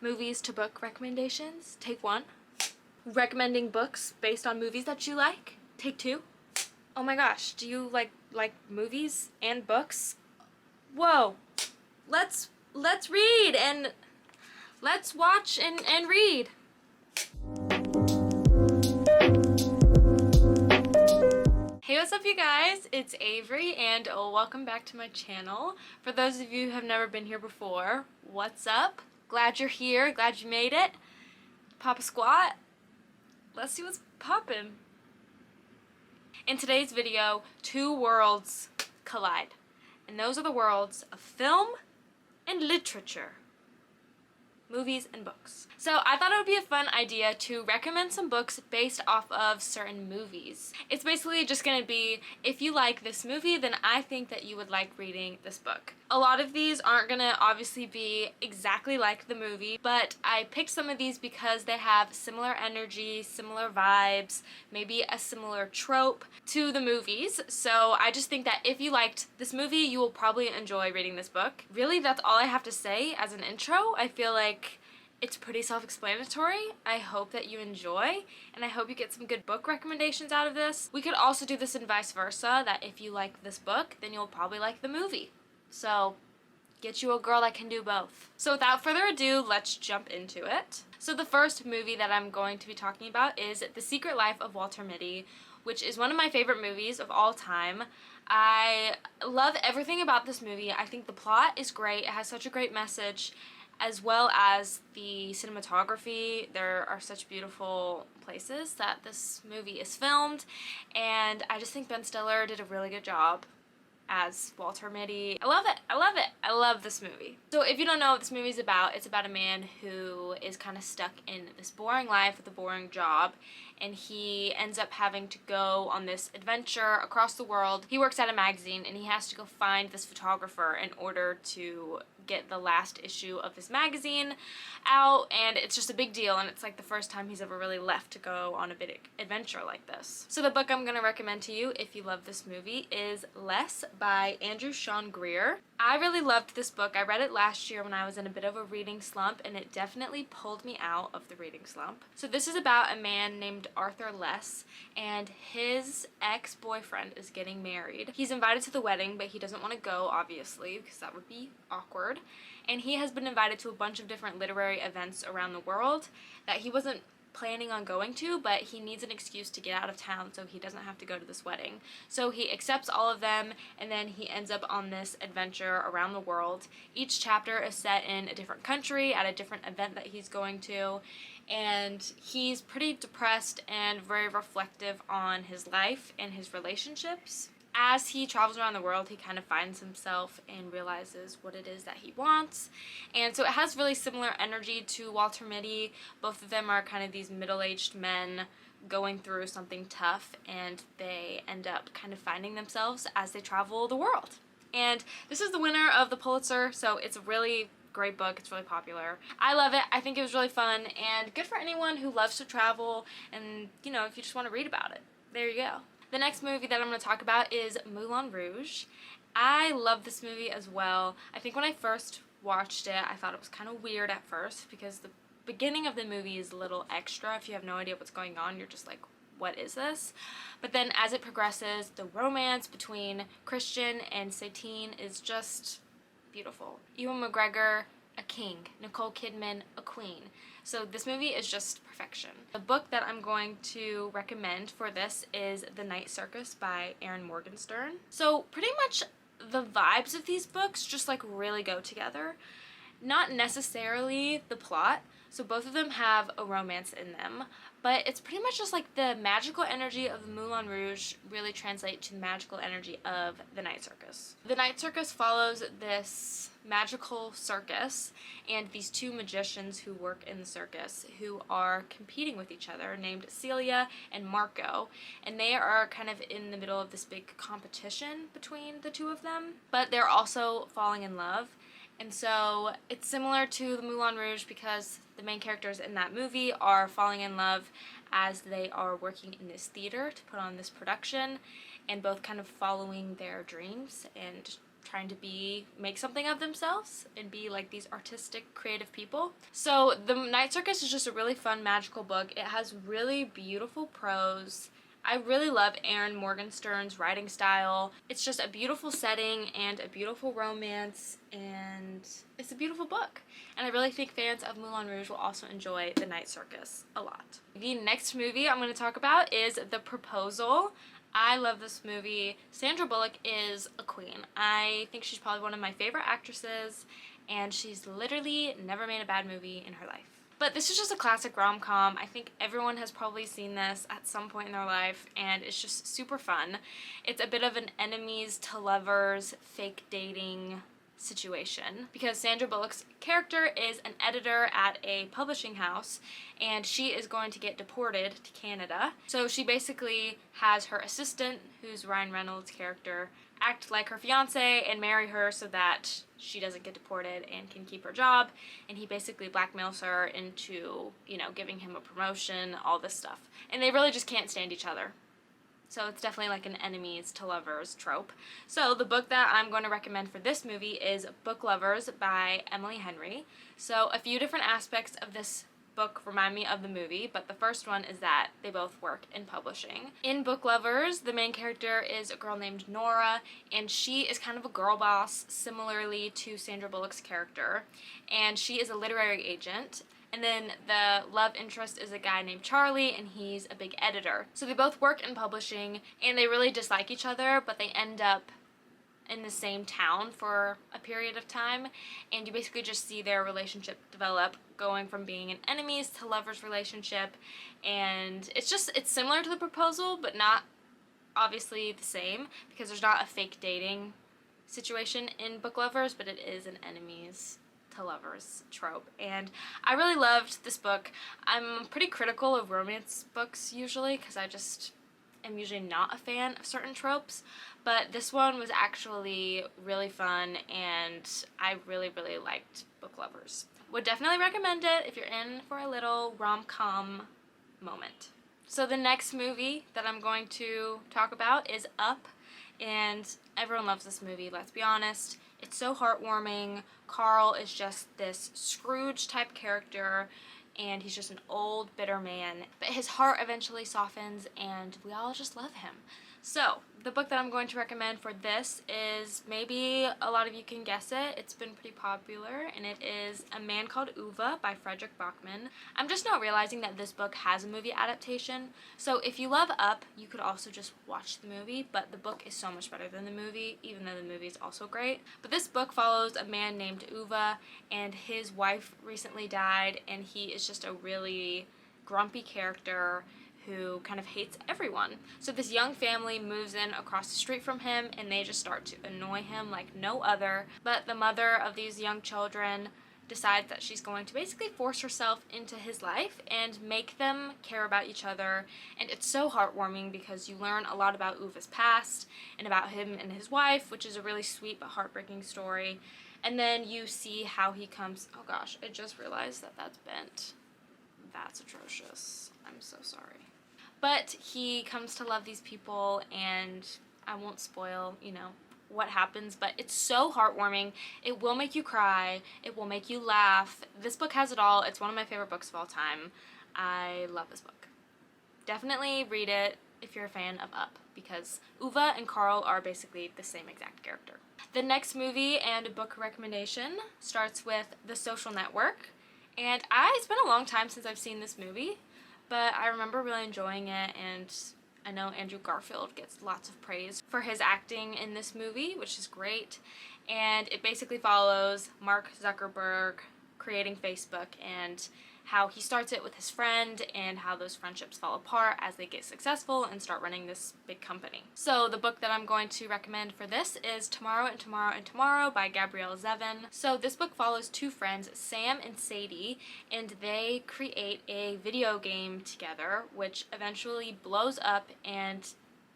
Movies to book recommendations, take 1. Recommending books based on movies that you like, take 2. Oh my gosh, do you like movies and books? Whoa. Let's read and let's watch and read. Hey, what's up you guys? It's Avery and welcome back to my channel. For those of you who have never been here before, what's up? Glad you're here, glad you made it. Pop a squat. Let's see what's poppin'. In today's video, 2 worlds collide. And those are the worlds of film and literature. Movies and books. So I thought it would be a fun idea to recommend some books based off of certain movies. It's basically just going to be, if you like this movie, then I think that you would like reading this book. A lot of these aren't going to obviously be exactly like the movie, but I picked some of these because they have similar energy, similar vibes, maybe a similar trope to the movies. So I just think that if you liked this movie, you will probably enjoy reading this book. Really, that's all I have to say as an intro. I feel like it's pretty self-explanatory. I hope that you enjoy, and I hope you get some good book recommendations out of this. We could also do this in vice versa, that if you like this book, then you'll probably like the movie. So get you a girl that can do both. So without further ado, let's jump into it. So the first movie that I'm going to be talking about is The Secret Life of Walter Mitty, which is one of my favorite movies of all time. I love everything about this movie. I think the plot is great. It has such a great message, as well as the cinematography. There are such beautiful places that this movie is filmed, and I just think Ben Stiller did a really good job as Walter Mitty. I love it. I love it. I love this movie. So if you don't know what this movie is about, it's about a man who is kind of stuck in this boring life with a boring job, and he ends up having to go on this adventure across the world. He works at a magazine, and he has to go find this photographer in order to get the last issue of this magazine out, and it's just a big deal, and it's like the first time he's ever really left to go on a big adventure like this. So the book I'm going to recommend to you if you love this movie is Less by Andrew Sean Greer. I really loved this book. I read it last year when I was in a bit of a reading slump, and it definitely pulled me out of the reading slump. So this is about a man named Arthur Less, and his ex-boyfriend is getting married. He's invited to the wedding, but he doesn't want to go, obviously, because that would be awkward. And he has been invited to a bunch of different literary events around the world that he wasn't planning on going to, but he needs an excuse to get out of town so he doesn't have to go to this wedding. So he accepts all of them, and then he ends up on this adventure around the world. Each chapter is set in a different country at a different event that he's going to, and he's pretty depressed and very reflective on his life and his relationships. As he travels around the world, he kind of finds himself and realizes what it is that he wants. And so it has really similar energy to Walter Mitty. Both of them are kind of these middle-aged men going through something tough, and they end up kind of finding themselves as they travel the world. And this is the winner of the Pulitzer, so it's a really great book. It's really popular. I love it. I think it was really fun and good for anyone who loves to travel, and, you know, if you just want to read about it. There you go. The next movie that I'm going to talk about is Moulin Rouge. I love this movie as well. I think when I first watched it, I thought it was kind of weird at first because the beginning of the movie is a little extra. If you have no idea what's going on, you're just like, what is this? But then as it progresses, the romance between Christian and Satine is just beautiful. Ewan McGregor, a king. Nicole Kidman, a queen. So this movie is just perfection. The book that I'm going to recommend for this is The Night Circus by Erin Morgenstern. So pretty much the vibes of these books just like really go together. Not necessarily the plot. So both of them have a romance in them, but it's pretty much just like the magical energy of the Moulin Rouge really translate to the magical energy of The Night Circus. The Night Circus follows this magical circus and these 2 magicians who work in the circus who are competing with each other, named Celia and Marco, and they are kind of in the middle of this big competition between the 2 of them, but they're also falling in love. And so it's similar to the Moulin Rouge because the main characters in that movie are falling in love as they are working in this theater to put on this production, and both kind of following their dreams and trying to make something of themselves and be like these artistic, creative people. So The Night Circus is just a really fun, magical book. It has really beautiful prose. I really love Erin Morgenstern's writing style. It's just a beautiful setting and a beautiful romance, and it's a beautiful book. And I really think fans of Moulin Rouge will also enjoy The Night Circus a lot. The next movie I'm going to talk about is The Proposal. I love this movie. Sandra Bullock is a queen. I think she's probably one of my favorite actresses, and she's literally never made a bad movie in her life. But this is just a classic rom-com. I think everyone has probably seen this at some point in their life, and it's just super fun. It's a bit of an enemies to lovers fake dating situation, because Sandra Bullock's character is an editor at a publishing house, and she is going to get deported to Canada. So she basically has her assistant, who's Ryan Reynolds' character, act like her fiance and marry her so that she doesn't get deported and can keep her job, and he basically blackmails her into, you know, giving him a promotion, all this stuff. And they really just can't stand each other. So it's definitely like an enemies to lovers trope. So the book that I'm going to recommend for this movie is Book Lovers by Emily Henry. So a few different aspects of this book remind me of the movie, but the first one is that they both work in publishing. In Book Lovers, the main character is a girl named Nora, and she is kind of a girl boss, similarly to Sandra Bullock's character, and she is a literary agent. And then the love interest is a guy named Charlie, and he's a big editor. So they both work in publishing, and they really dislike each other, but they end up in the same town for a period of time, and you basically just see their relationship develop, going from being an enemies to lovers relationship. And it's similar to The Proposal, but not obviously the same, because there's not a fake dating situation in Book Lovers, but it is an enemies to lovers trope. And I really loved this book. I'm pretty critical of romance books usually, because I just am usually not a fan of certain tropes, but this one was actually really fun, and I really liked Book Lovers. Would definitely recommend it if you're in for a little rom-com moment. So the next movie that I'm going to talk about is Up, and everyone loves this movie, let's be honest. It's so heartwarming. Carl is just this Scrooge type character, and he's just an old, bitter man. But his heart eventually softens, and we all just love him. So, the book that I'm going to recommend for this is, maybe a lot of you can guess it, it's been pretty popular, and it is A Man Called Ove by Frederick Bachman. I'm just now realizing that this book has a movie adaptation, so if you love Up, you could also just watch the movie, but the book is so much better than the movie, even though the movie is also great. But this book follows a man named Ove, and his wife recently died, and he is just a really grumpy character who kind of hates everyone. So this young family moves in across the street from him, and they just start to annoy him like no other. But the mother of these young children decides that she's going to basically force herself into his life and make them care about each other. And it's so heartwarming because you learn a lot about Uve's past and about him and his wife, which is a really sweet but heartbreaking story. And then you see how he comes, oh gosh, I just realized that that's bent. That's atrocious. I'm so sorry. But he comes to love these people, and I won't spoil, you know, what happens, but it's so heartwarming. It will make you cry. It will make you laugh. This book has it all. It's one of my favorite books of all time. I love this book. Definitely read it if you're a fan of Up, because Ove and Carl are basically the same exact character. The next movie and book recommendation starts with The Social Network, and it's been a long time since I've seen this movie, but I remember really enjoying it, and I know Andrew Garfield gets lots of praise for his acting in this movie, which is great. And it basically follows Mark Zuckerberg creating Facebook, and how he starts it with his friend, and how those friendships fall apart as they get successful and start running this big company. So the book that I'm going to recommend for this is Tomorrow and Tomorrow and Tomorrow by Gabrielle Zevin. So this book follows two friends, Sam and Sadie, and they create a video game together, which eventually blows up and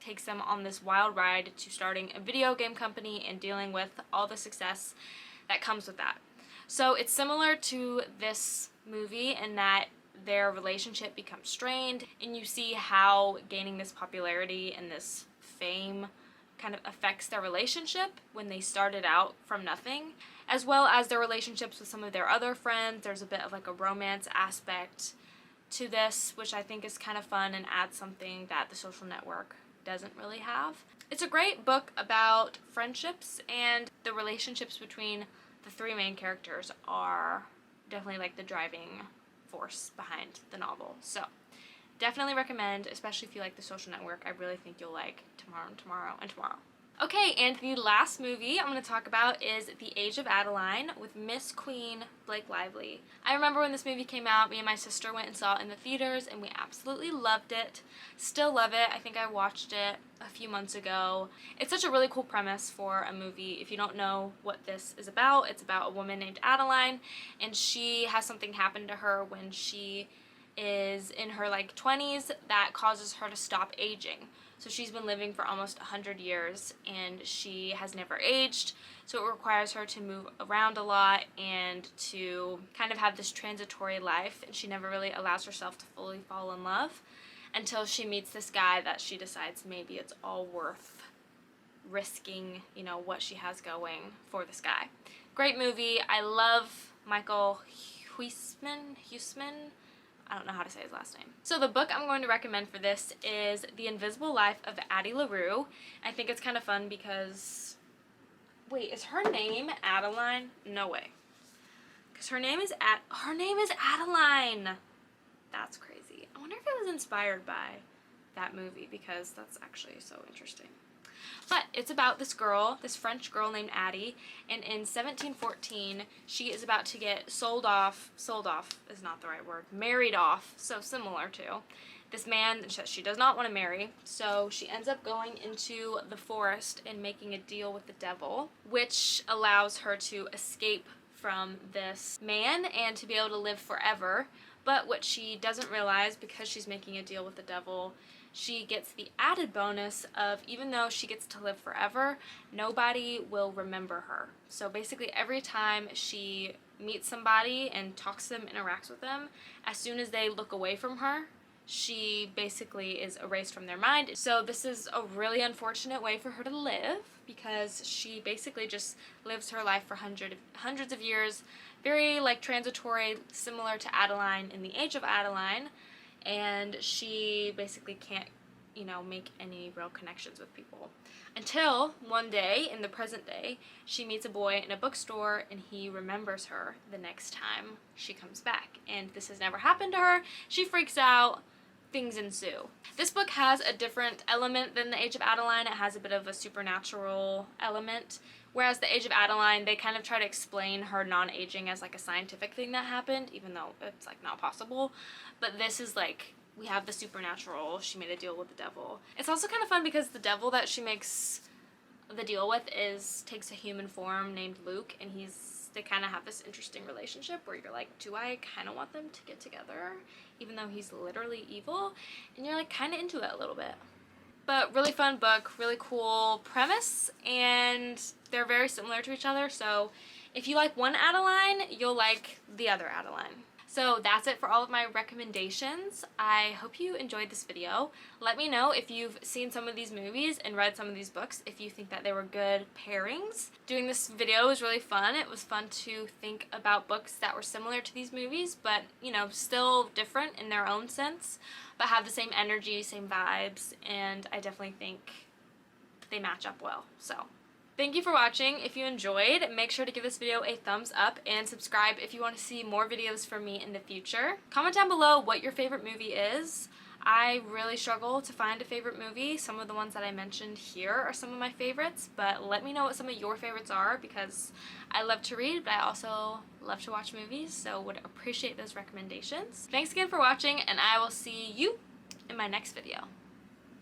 takes them on this wild ride to starting a video game company and dealing with all the success that comes with that. So it's similar to this movie in that their relationship becomes strained, and you see how gaining this popularity and this fame kind of affects their relationship when they started out from nothing, as well as their relationships with some of their other friends. There's a bit of like a romance aspect to this, which I think is kind of fun and adds something that The Social Network doesn't really have. It's a great book about friendships, and the relationships between the three main characters are definitely like the driving force behind the novel. So definitely recommend, especially if you like The Social Network. I really think you'll like Tomorrow and Tomorrow and Tomorrow. Okay, and the last movie I'm going to talk about is The Age of Adaline with Miss Queen Blake Lively. I remember when this movie came out, me and my sister went and saw it in the theaters, and we absolutely loved it. Still love it. I think I watched it a few months ago. It's such a really cool premise for a movie. If you don't know what this is about, it's about a woman named Adaline, and she has something happen to her when she is in her like 20s that causes her to stop aging. So she's been living for almost 100 years and she has never aged, so it requires her to move around a lot and to kind of have this transitory life, and she never really allows herself to fully fall in love until she meets this guy that she decides maybe it's all worth risking, you know, what she has going for this guy. Great movie. I love Michael Huisman. I don't know how to say his last name. So the book I'm going to recommend for this is The Invisible Life of Addie LaRue. I think it's kind of fun because, wait, is her name Adaline? No way. Because her name is Adaline. That's crazy. I wonder if it was inspired by that movie, because that's actually so interesting. But it's about this girl, this French girl named Addie, and in 1714 she is about to get sold off is not the right word, married off, so similar to this man that she does not want to marry. So she ends up going into the forest and making a deal with the devil, which allows her to escape from this man and to be able to live forever. But what she doesn't realize, because she's making a deal with the devil, she gets the added bonus of, even though she gets to live forever, nobody will remember her. So basically every time she meets somebody and talks to them, interacts with them, as soon as they look away from her, she basically is erased from their mind. So this is a really unfortunate way for her to live, because she basically just lives her life for hundreds of years, very like transitory, similar to Adaline in The Age of Adaline. And she basically can't, you know, make any real connections with people. Until one day, in the present day, she meets a boy in a bookstore and he remembers her the next time she comes back. And this has never happened to her. She freaks out. Things ensue. This book has a different element than The Age of Adaline. It has a bit of a supernatural element. Whereas The Age of Adaline, they kind of try to explain her non-aging as like a scientific thing that happened, even though it's like not possible. But this is like, we have the supernatural, she made a deal with the devil. It's also kind of fun because the devil that she makes the deal with takes a human form named Luke, and they kind of have this interesting relationship where you're like, do I kind of want them to get together, even though he's literally evil? And you're like kind of into it a little bit. But really fun book, really cool premise, and they're very similar to each other, so if you like one Adaline, you'll like the other Adaline. So that's it for all of my recommendations. I hope you enjoyed this video. Let me know if you've seen some of these movies and read some of these books, if you think that they were good pairings. Doing this video was really fun. It was fun to think about books that were similar to these movies, but, you know, still different in their own sense, but have the same energy, same vibes, and I definitely think they match up well. So thank you for watching. If you enjoyed, make sure to give this video a thumbs up and subscribe if you want to see more videos from me in the future. Comment down below what your favorite movie is. I really struggle to find a favorite movie. Some of the ones that I mentioned here are some of my favorites, but let me know what some of your favorites are, because I love to read, but I also love to watch movies, so would appreciate those recommendations. Thanks again for watching, and I will see you in my next video.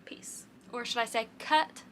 Peace. Or should I say cut?